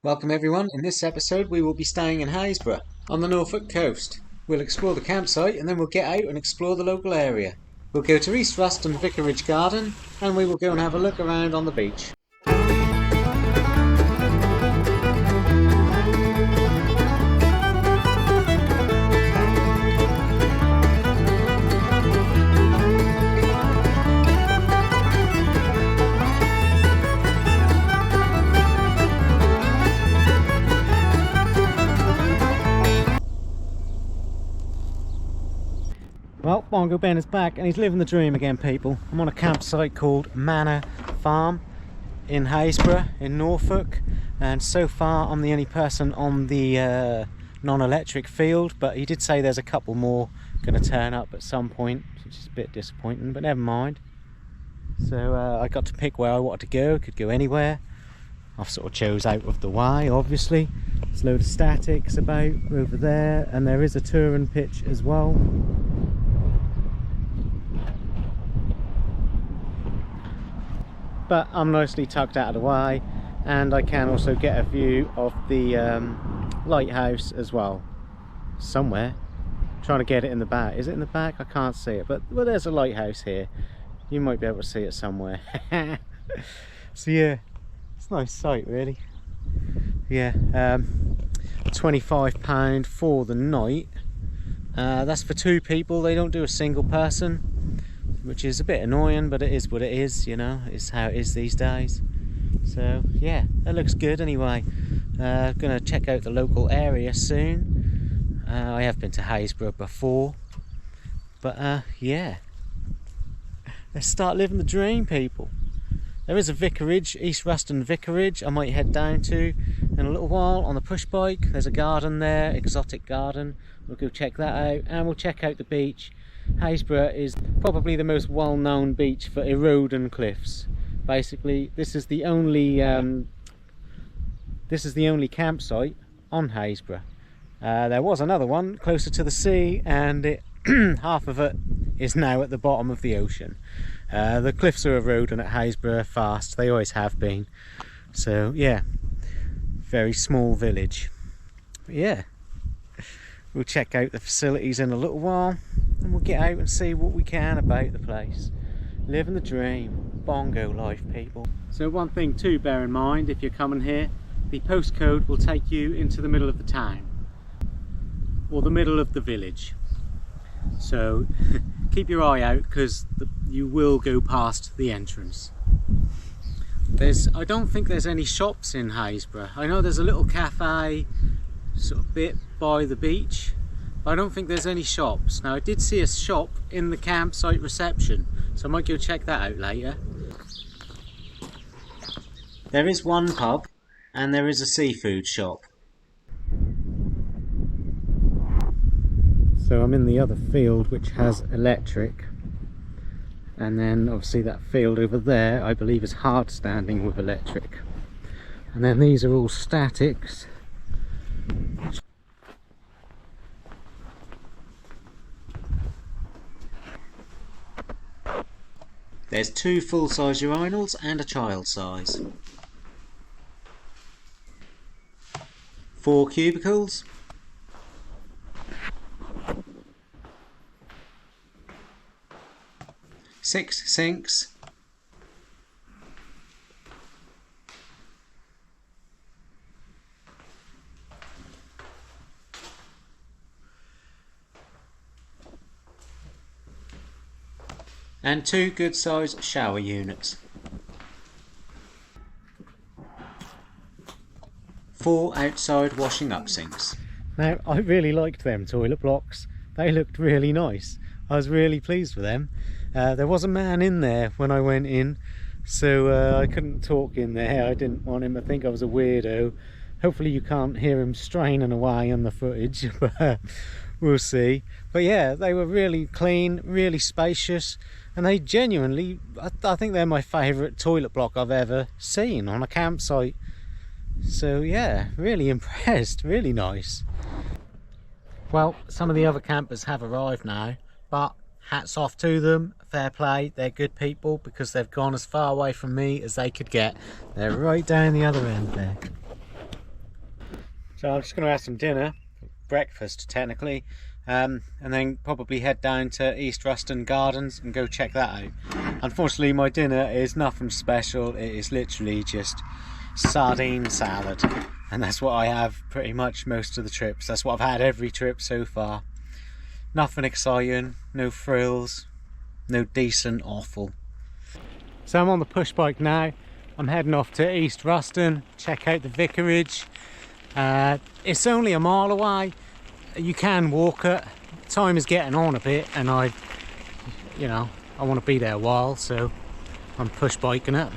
Welcome everyone. In this episode we will be staying in Happisburgh on the Norfolk coast. We'll explore the campsite and then we'll get out and explore the local area. We'll go to East Ruston Vicarage garden and we will go and have a look around on the beach. Well, Bongo Ben is back and he's living the dream again, people. I'm on a campsite called Manor Farm in Happisburgh in Norfolk, and so far I'm the only person on the non-electric field, but he did say there's a couple more going to turn up at some point, which is a bit disappointing, but never mind. So I got to pick where I wanted to go. Could go anywhere. I've sort of chose out of the way, obviously. There's a load of statics about over there, and there is a touring pitch as well. But I'm nicely tucked out of the way, and I can also get a view of the lighthouse as well. Somewhere. I'm trying to get it in the back. Is it in the back? I can't see it, but well, there's a lighthouse here. You might be able to see it somewhere. So yeah, it's a nice sight really. Yeah, £25 for the night. That's for two people. They don't do a single person, which is a bit annoying, but it is what it is, you know. It's how it is these days. So yeah, that looks good anyway. Gonna check out the local area soon. I have been to Happisburgh before, but yeah, let's start living the dream, people. There is a vicarage, East Ruston Vicarage, I might head down to in a little while on the push bike. There's a garden there, exotic garden. We'll go check that out, and we'll check out the beach. Happisburgh is probably the most well-known beach for eroding cliffs. Basically, this is the only campsite on Happisburgh. There was another one closer to the sea, and half of it is now at the bottom of the ocean. The cliffs are eroding at Happisburgh fast. They always have been. So yeah, very small village. But yeah, we'll check out the facilities in a little while, and we'll get out and see what we can about the place. Living the dream, bongo life, people. So one thing to bear in mind if you're coming here, the postcode will take you into the middle of the town, or the middle of the village. So keep your eye out, because you will go past the entrance. I don't think there's any shops in Happisburgh. I know there's a little cafe sort of bit by the beach. I don't think there's any shops. Now I did see a shop in the campsite reception, so I might go check that out later. There is one pub and there is a seafood shop. So I'm in the other field which has electric, and then obviously that field over there I believe is hard standing with electric, and then these are all statics. There's two full-size urinals and a child size. 4 cubicles. 6 sinks. And 2 good-sized shower units. 4 outside washing up sinks. Now, I really liked them toilet blocks. They looked really nice. I was really pleased with them. There was a man in there when I went in, so I couldn't talk in there. I didn't want him to think I was a weirdo. Hopefully you can't hear him straining away on the footage, but we'll see. But yeah, they were really clean, really spacious, and they genuinely, I think they're my favourite toilet block I've ever seen on a campsite. So yeah, really impressed, really nice. Well, some of the other campers have arrived now, but hats off to them, fair play, they're good people, because they've gone as far away from me as they could get. They're right down the other end there. So I'm just going to have some dinner, breakfast technically, and then probably head down to East Ruston Gardens and go check that out. Unfortunately, my dinner is nothing special. It is literally just sardine salad, and that's what I have pretty much most of the trips. That's what I've had every trip so far. Nothing exciting, no frills, no decent offal. So I'm on the push bike now. I'm heading off to East Ruston, check out the vicarage. It's only a mile away. You can walk it. Time is getting on a bit, and I want to be there a while, so I'm push biking it.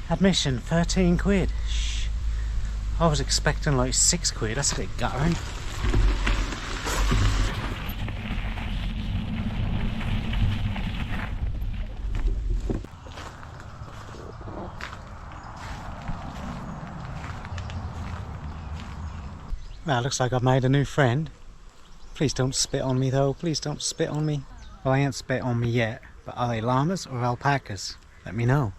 Admission, 13 quid. Shh. I was expecting like 6 quid. That's a bit guttering. Well, looks like I've made a new friend. Please don't spit on me though. Please don't spit on me. Well, they ain't spit on me yet, but are they llamas or alpacas? Let me know.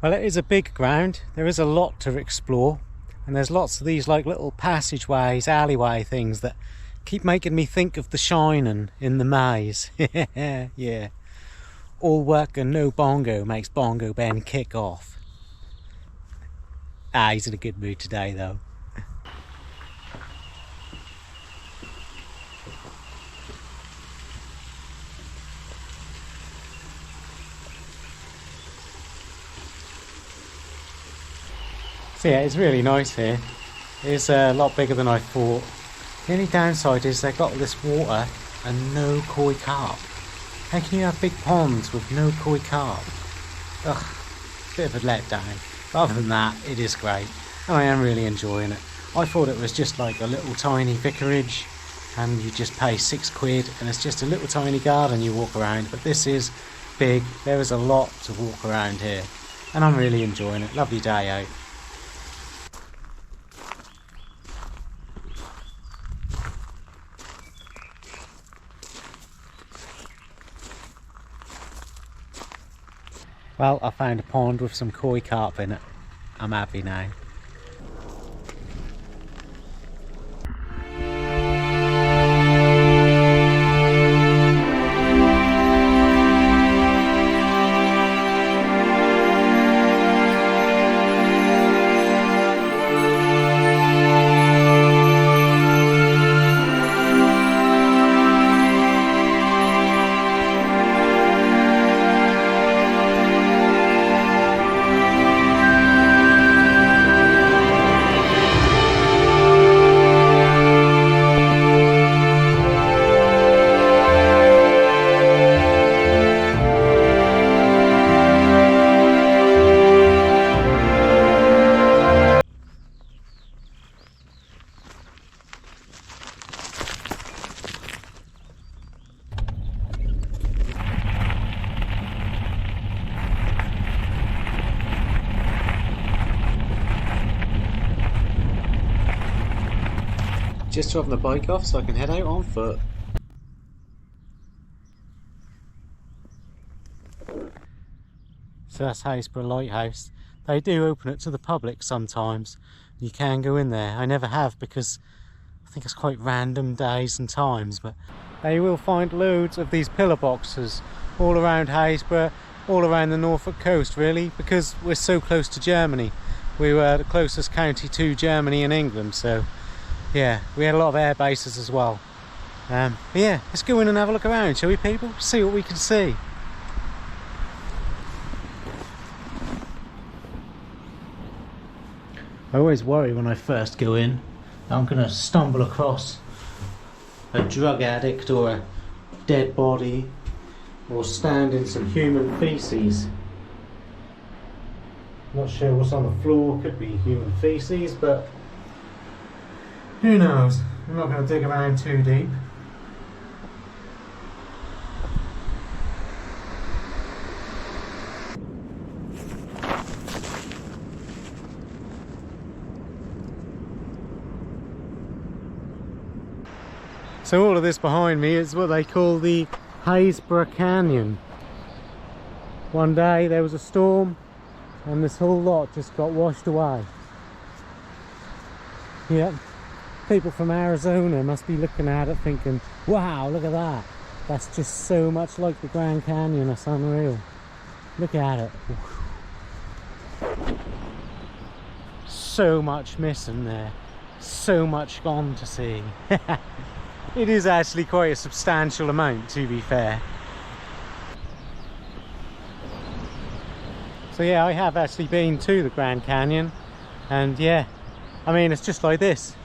Well, it is a big ground. There is a lot to explore, and there's lots of these like little passageways, alleyway things that keep making me think of The Shining in the maze. Yeah. All work and no bongo makes Bongo Ben kick off. He's in a good mood today though. So yeah, it's really nice here. It's a lot bigger than I thought. The only downside is they've got this water and no koi carp. How can you have big ponds with no koi carp? Ugh, bit of a letdown. But other than that, it is great. And I am really enjoying it. I thought it was just like a little tiny vicarage and you just pay 6 quid and it's just a little tiny garden you walk around. But this is big. There is a lot to walk around here. And I'm really enjoying it. Lovely day out. Well, I found a pond with some koi carp in it. I'm happy now. Just dropping the bike off so I can head out on foot. So that's Happisburgh Lighthouse. They do open it to the public sometimes. You can go in there. I never have because I think it's quite random days and times, but you will find loads of these pillar boxes all around Happisburgh, all around the Norfolk coast really, because we're so close to Germany. We were the closest county to Germany in England, so yeah, we had a lot of air bases as well. But yeah, let's go in and have a look around, shall we people? See what we can see. I always worry when I first go in that I'm going to stumble across a drug addict or a dead body or stand in some human feces. Not sure what's on the floor, could be human feces, but who knows? I'm not going to dig around too deep. So all of this behind me is what they call the Happisburgh Canyon. One day there was a storm and this whole lot just got washed away. Yeah, people from Arizona must be looking at it thinking, wow, look at that. That's just so much like the Grand Canyon. That's unreal. Look at it. So much missing there. So much gone to see. It is actually quite a substantial amount, to be fair. So yeah, I have actually been to the Grand Canyon, and yeah, I mean, it's just like this.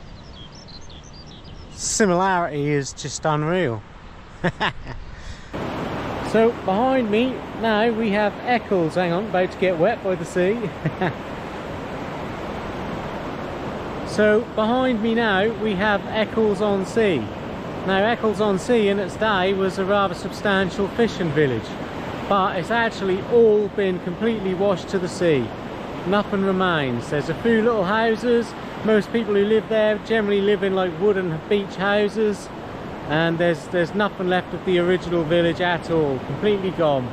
Similarity is just unreal. So behind me now we have Eccles. Hang on, about to get wet by the sea. So behind me now we have Eccles-on-Sea. Now Eccles-on-Sea in its day was a rather substantial fishing village, but it's actually all been completely washed to the sea. Nothing remains. There's a few little houses. Most people who live there generally live in like wooden beach houses, and there's nothing left of the original village at all. Completely gone,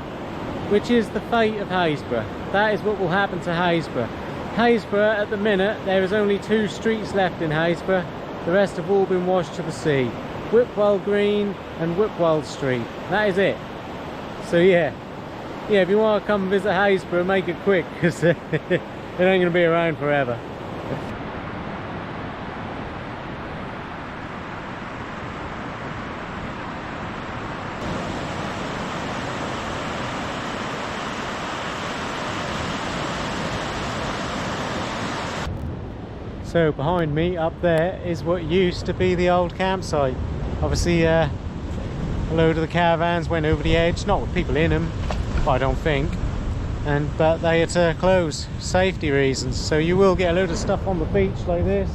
which is the fate of Happisburgh. That is what will happen to Happisburgh. Happisburgh at the minute, there is only 2 streets left in Happisburgh. The rest have all been washed to the sea. Whipwell Green and Whipwell Street. That is it. So yeah, if you want to come visit Happisburgh, make it quick, because it ain't going to be around forever. So behind me up there is what used to be the old campsite. Obviously a load of the caravans went over the edge, not with people in them, I don't think, but they had to close, safety reasons. So you will get a load of stuff on the beach like this.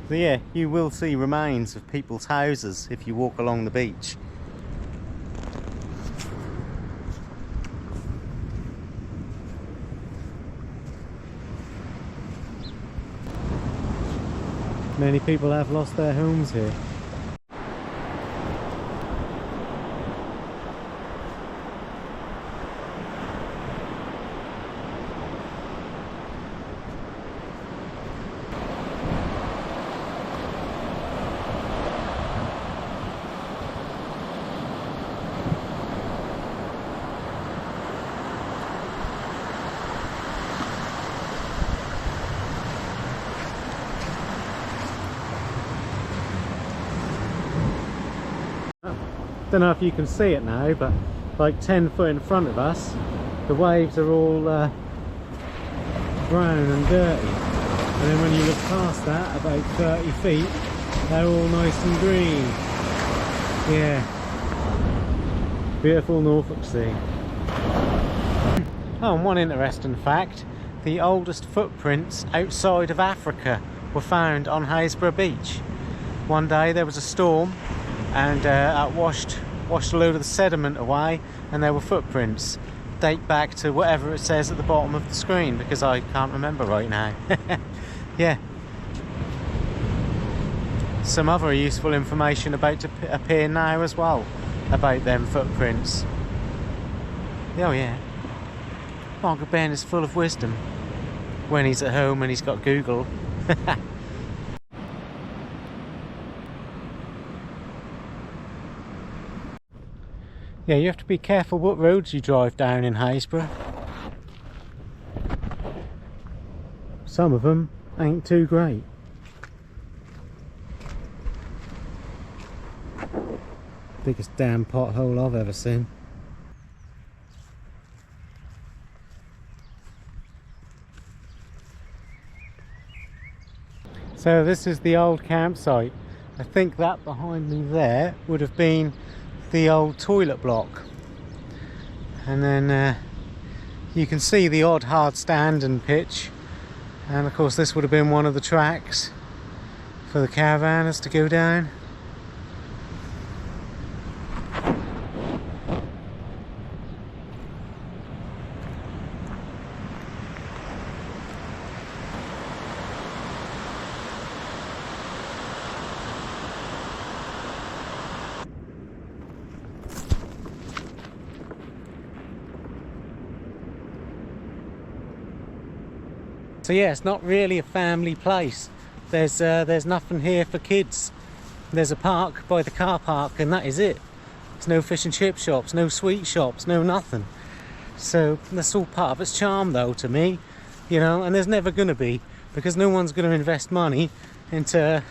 So yeah, you will see remains of people's houses if you walk along the beach. Many people have lost their homes here. Don't know if you can see it now, but like 10 foot in front of us, the waves are all brown and dirty, and then when you look past that about 30 feet, they're all nice and green. Yeah, beautiful Norfolk Sea. Oh, and one interesting fact, the oldest footprints outside of Africa were found on Happisburgh Beach. One day there was a storm, and it washed a load of the sediment away, and there were footprints. Date back to whatever it says at the bottom of the screen, because I can't remember right now. Yeah. Some other useful information about to appear now as well, about them footprints. Oh yeah. Uncle Ben is full of wisdom when he's at home and he's got Google. Yeah, you have to be careful what roads you drive down in Happisburgh. Some of them ain't too great. Biggest damn pothole I've ever seen. So this is the old campsite. I think that behind me there would have been the old toilet block, and then you can see the odd hard stand and pitch, and of course this would have been one of the tracks for the caravanners to go down. So yeah, it's not really a family place. There's nothing here for kids. There's a park by the car park and that is it. There's no fish and chip shops, no sweet shops, no nothing. So that's all part of its charm though to me, you know, and there's never going to be, because no one's going to invest money into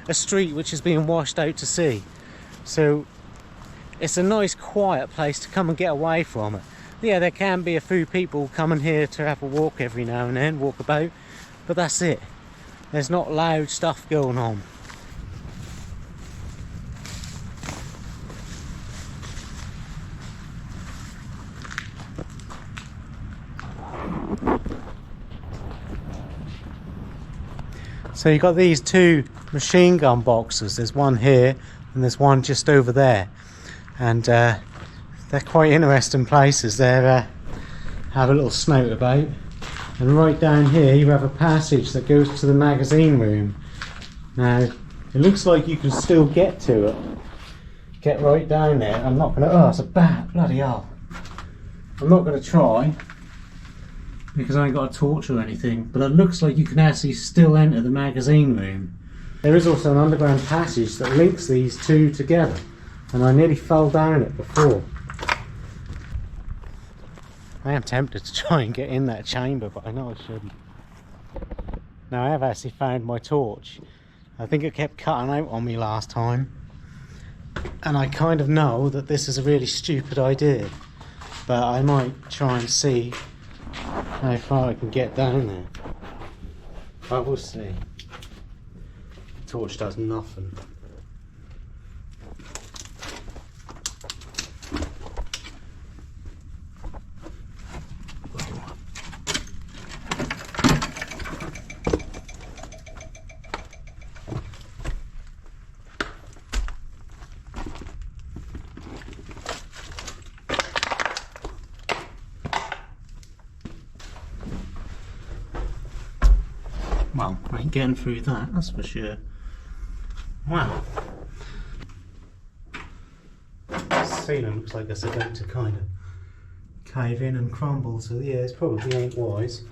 a street which is being washed out to sea. So it's a nice quiet place to come and get away from it. Yeah, there can be a few people coming here to have a walk every now and then, walk about, but that's it. There's not loud stuff going on. So you've got these two machine gun boxes. There's one here and there's one just over there, and they're quite interesting places. They're have a little snout about, and right down here you have a passage that goes to the magazine room. Now it looks like you can still get to it, get right down there. I'm not gonna, oh it's a bat, bloody hell. I'm not gonna try because I ain't got a torch or anything, but it looks like you can actually still enter the magazine room. There is also an underground passage that links these two together, and I nearly fell down it before. I am tempted to try and get in that chamber, but I know I shouldn't. Now I have actually found my torch. I think it kept cutting out on me last time, and I kind of know that this is a really stupid idea, but I might try and see how far I can get down there. I will see. The torch does nothing. Well, I ain't getting through that, that's for sure. Wow. The ceiling looks like it's about to kind of cave in and crumble, so yeah, it probably ain't wise.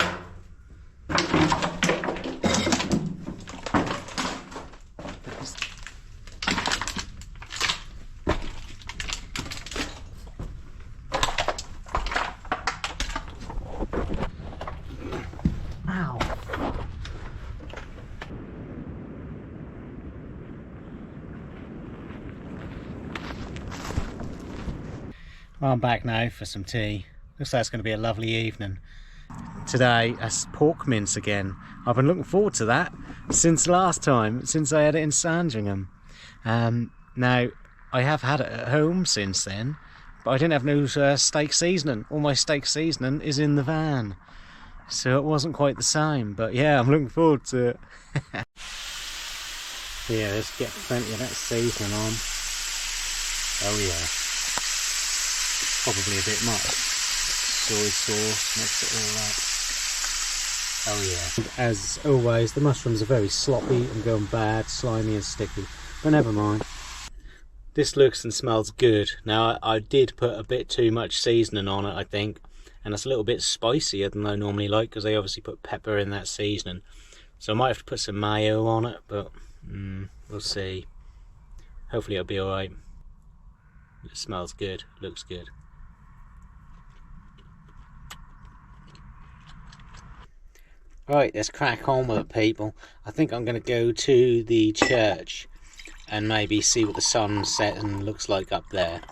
Well, I'm back now for some tea. Looks like it's going to be a lovely evening. Today, that's pork mince again. I've been looking forward to that since last time, since I had it in Sandringham. Now, I have had it at home since then, but I didn't have no steak seasoning. All my steak seasoning is in the van, so it wasn't quite the same. But yeah, I'm looking forward to it. Yeah, let's get plenty of that seasoning on. Oh yeah. Probably a bit much. Soy sauce, mix it all up. Oh yeah. And as always, the mushrooms are very sloppy and going bad, slimy and sticky. But never mind. This looks and smells good. Now I did put a bit too much seasoning on it, I think. And it's a little bit spicier than I normally like, because they obviously put pepper in that seasoning. So I might have to put some mayo on it, but we'll see. Hopefully it'll be alright. It smells good, looks good. Right, let's crack on with it, people. I think I'm going to go to the church and maybe see what the sun's setting looks like up there,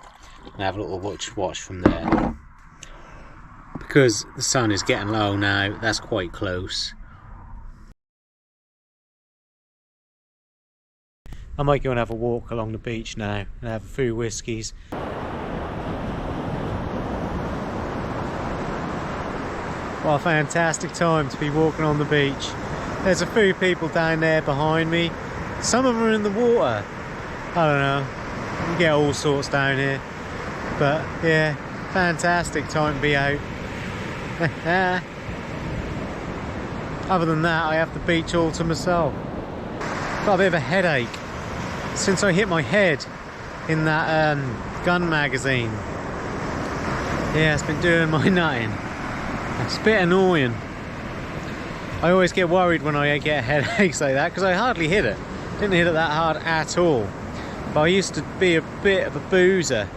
and have a little watch from there. Because the sun is getting low now, that's quite close. I might go and have a walk along the beach now and have a few whiskies. What a fantastic time to be walking on the beach. There's a few people down there behind me. Some of them are in the water. I don't know. You get all sorts down here. But yeah, fantastic time to be out. Other than that, I have the beach all to myself. Got a bit of a headache since I hit my head in that gun magazine. Yeah, it's been doing my nutting. It's a bit annoying. I always get worried when I get headaches like that, because I hardly hit it. Didn't hit it that hard at all. But I used to be a bit of a boozer.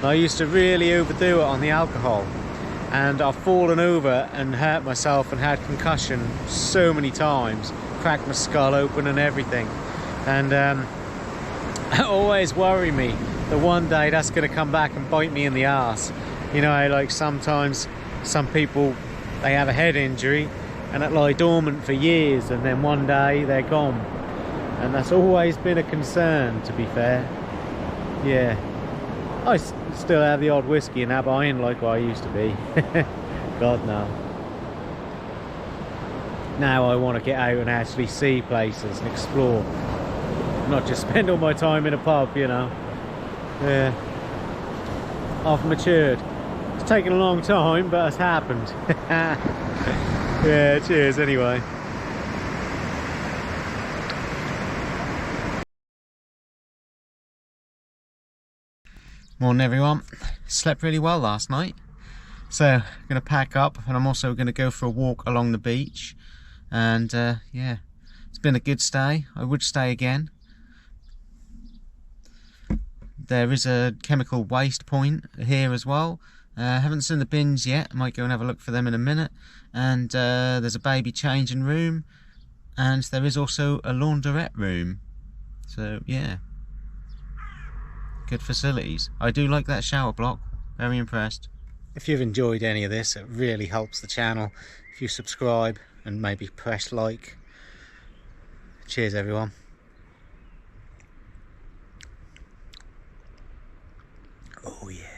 I used to really overdo it on the alcohol. And I've fallen over and hurt myself and had concussion so many times. Cracked my skull open and everything. And it always worry me that one day that's going to come back and bite me in the arse. You know, like sometimes some people, they have a head injury and it lie dormant for years, and then one day they're gone. And that's always been a concern, to be fair. Yeah, I still have the odd whiskey and that, but I ain't like what I used to be. God no. Now I want to get out and actually see places and explore, not just spend all my time in a pub, you know. Yeah, I've matured. It's taken a long time, but it's happened. Yeah, cheers anyway. Morning everyone. Slept really well last night. So I'm going to pack up, and I'm also going to go for a walk along the beach. And yeah, it's been a good stay. I would stay again. There is a chemical waste point here as well. Haven't seen the bins yet. I might go and have a look for them in a minute. And there's a baby changing room, and there is also a laundrette room. So yeah, good facilities. I do like that shower block. Very impressed. If you've enjoyed any of this, it really helps the channel if you subscribe and maybe press like. Cheers everyone. Oh yeah.